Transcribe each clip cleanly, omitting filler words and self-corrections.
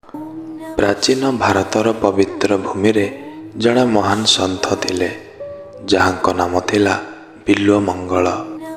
प्राचीन भारतर पवित्र भूमि रे जड़े महान सन्थ थिले जहाँको नाम थिला बिल्वमंगल।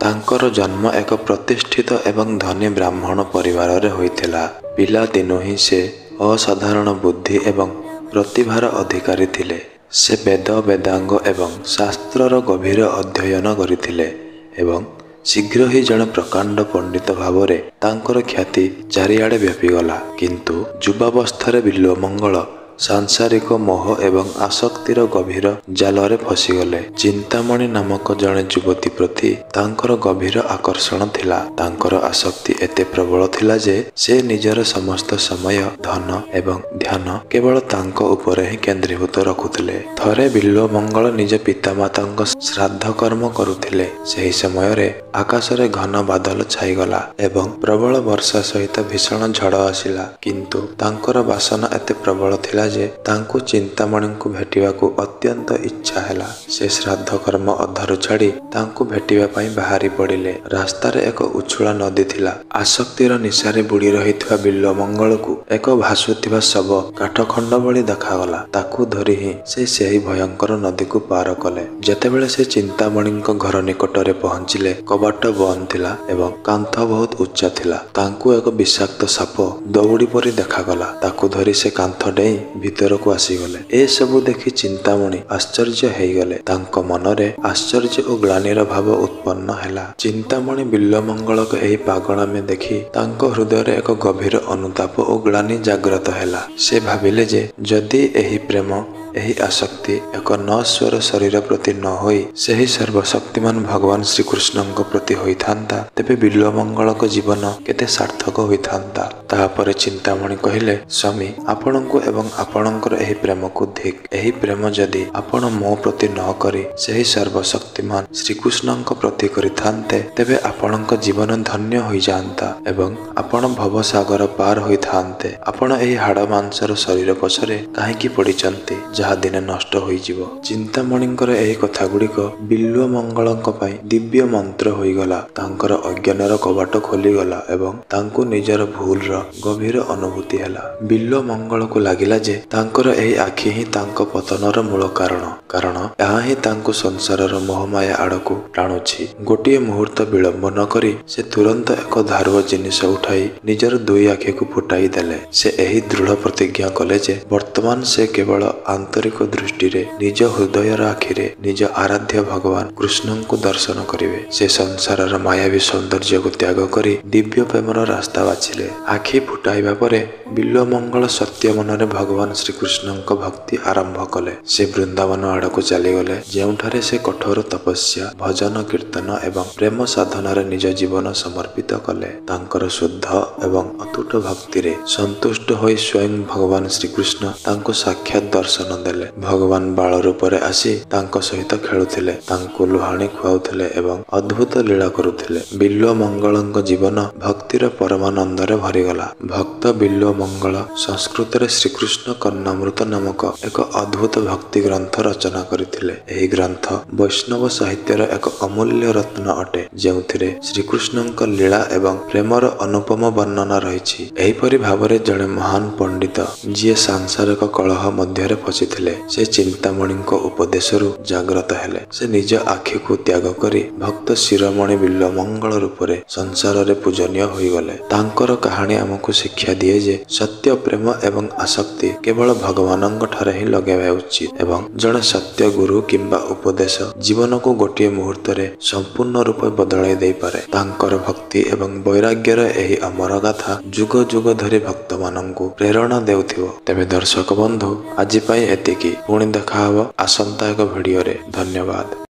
तांकर जन्म एक प्रतिष्ठित एवं धनी ब्राह्मण परिवार रे होइथिला। पिला दिनु ही से असाधारण बुद्धि एवं प्रतिभार अधिकारी थिले। से वेद वेदांग एवं शास्त्रर गभीर अध्ययन करथिले एवं शीघ्र ही जड़े प्रकांड पंडित भाव रे तांकर ख्याति चारिआडे व्यापीगला। किंतु युवावस्था बिल्वमंगल सांसारिक मोह एवं आसक्तिर गभीर जालरे फसीगले। चिंतामणि नामक जड़े युवती प्रति तांकर गभीर आकर्षण थिला। तांकर आसक्ति एते प्रबल थिला जे से निजर समस्त समय धन एवं ध्यान केवल तांको उपरे ही केंद्रीभूत रखुथिले। थरे बिल्वमंगल निज पितामातांक श्राद्ध कर्म करुथिले। सेही समय रे आकाश रे घन बादल छाईगला एवं प्रबल वर्षा सहित भीषण झड़ आसिला। किंतु तांकर बासना एते प्रबल थिला जे तांको चिंतामणि को भेटिबा को अत्यंत इच्छा हैला। से श्राद्ध कर्म अधारु छाड़ी तांको भेटिबा पई बाहरी पड़िले। रास्ता रे एक उछुळा नदी थिला। आसक्तिर निशारे बुड़ी रहितबा बिल्वमंगल को एक भासुथिबा शव काठखंड भली देखागला। ताकू धरि ही से सेही भयंकर नदी को पार कले। जेतेबेले से चिंतामणि घर निकटरे पहुंचिले कबाट बंद थिला एवं कांथ बहुत उच्चा थिला। तांको एक विषाक्त साप दौड़ी परी देखागला। ताकू धरि से कांथ डेई भीतर को आसीगले। ए सबु देखि चिंतामणि आश्चर्य हेगले। तांको मनरे आश्चर्य और ग्लानिर भाव उत्पन्न हैला। चिंतामणि बिल्वमंगल को एही पागळामी देखि तांको हृदय रे एक गभीर अनुताप और ग्लानि जागृत हैला। से भाबिले जे जदि एही प्रेम एही आसक्ति एक नश्वर शरीर प्रति न होई सेही सर्वशक्तिमान भगवान श्रीकृष्ण प्रति होइथांता तेबे बिल्वमंगल को जीवन केते सार्थक होइथांता। तापर चिंतामणि कहिले, स्वामी आपणको एवं आपणकर एही प्रेम को धिक। एही प्रेम जदि आपण मो प्रति न करी सेही सर्वशक्तिमान श्रीकृष्ण प्रति करिथांते तेबे आपणक जीवन धन्य होई जांता एवं आपण भवसागर पार होइथांते। आपण एही हाड़ मांसर शरीर पछरे काहेकि पडिचंती जहा दिने नष्ट होइजिवो। चिंतामणिंकर एही कथा गुड़िक बिल्वमंगलंक पई दिव्य मंत्र होइगला। तांकर अज्ञानर कबाट खोलीगला एवं तांको निजर भूलर गभीर अनुभूति हैला। बिल्वमंगल को लागिला जे तांकर एही आखि ही तांको पतनर मूल कारण यहाँ ही तांको संसारर मोहमाया आड़कू टाणुछि। गोटिए मुहूर्त विलंब न करी से तुरंत एक धारुव जिनिस उठाई निजर दुई आखि को फुटाई देले। से एही दृढ़ प्रतिज्ञा कले जे वर्तमान से केवल आंतरिक दृष्टि रे निज हृदयर आखिरे निज आराध्य भगवान कृष्ण को दर्शन करिवे। से संसारर मायावी सौंदर्य को त्याग करी दिव्य प्रेमर रास्ता बाछिले। आखि फुटाइबा परे बिल्वमंगल सत्य मनरे भगवान श्रीकृष्ण भक्ति आरंभ कले। से वृंदावन आड़क चलीगले जेउठारे से कठोर तपस्या भजन कीर्तन एवं प्रेम साधनार निज जीवन समर्पित कले। तांकर शुद्ध एवं अतुट भक्ति रे संतुष्ट होई स्वयं भगवान श्रीकृष्ण तांको साक्षात दर्शन देले। भगवान बाल रूप रे आसी तांको सहित खेलुथिले, तांको लुहाणी खुआउथिले एवं अद्भुत लीला करुथिले। बिल्वमंगलंक जीवन भक्तिर परमानंद रे भरिगला। भक्त बिल्वमंगल संस्कृत रे श्रीकृष्ण कर्णामृत नामक एक अद्भुत भक्ति ग्रंथ रचना करथिले। एही ग्रंथ वैष्णव साहित्यर एक अमूल्य रत्न अटे जेउथिरे श्रीकृष्णंक लीला एवं प्रेमर अनुपम वर्णना रहिछि। एहीपरि भावरे जड़े महान पंडित जिए सांसारिक कलह मध्य फसीथिले से चिंतामणि उपदेशरु जागृत हेले। से निज आखि को त्याग करी भक्त शिरोमणि बिल्वमंगल रूपरे संसार रे पूजनीय होइगले। तांकर कहानी हमको शिक्षा दिए जे सत्य प्रेम एवं आसक्ति केवल भगवानंक ठारे ही लगाइबा उचित एवं जड़े सत्य गुरु किंबा उपदेश जीवन को गोटे मुहूर्त रे संपूर्ण रूप बदलाई दे पारे। तांकर भक्ति एवं वैराग्यर एही अमर गाथा जुग जुग धरी भक्त मानंकु प्रेरणा देउथिबो। तेबे दर्शक बंधु आज पई एतिकी पुणी देखा हबो आसंता एक भिडियो रे। धन्यवाद।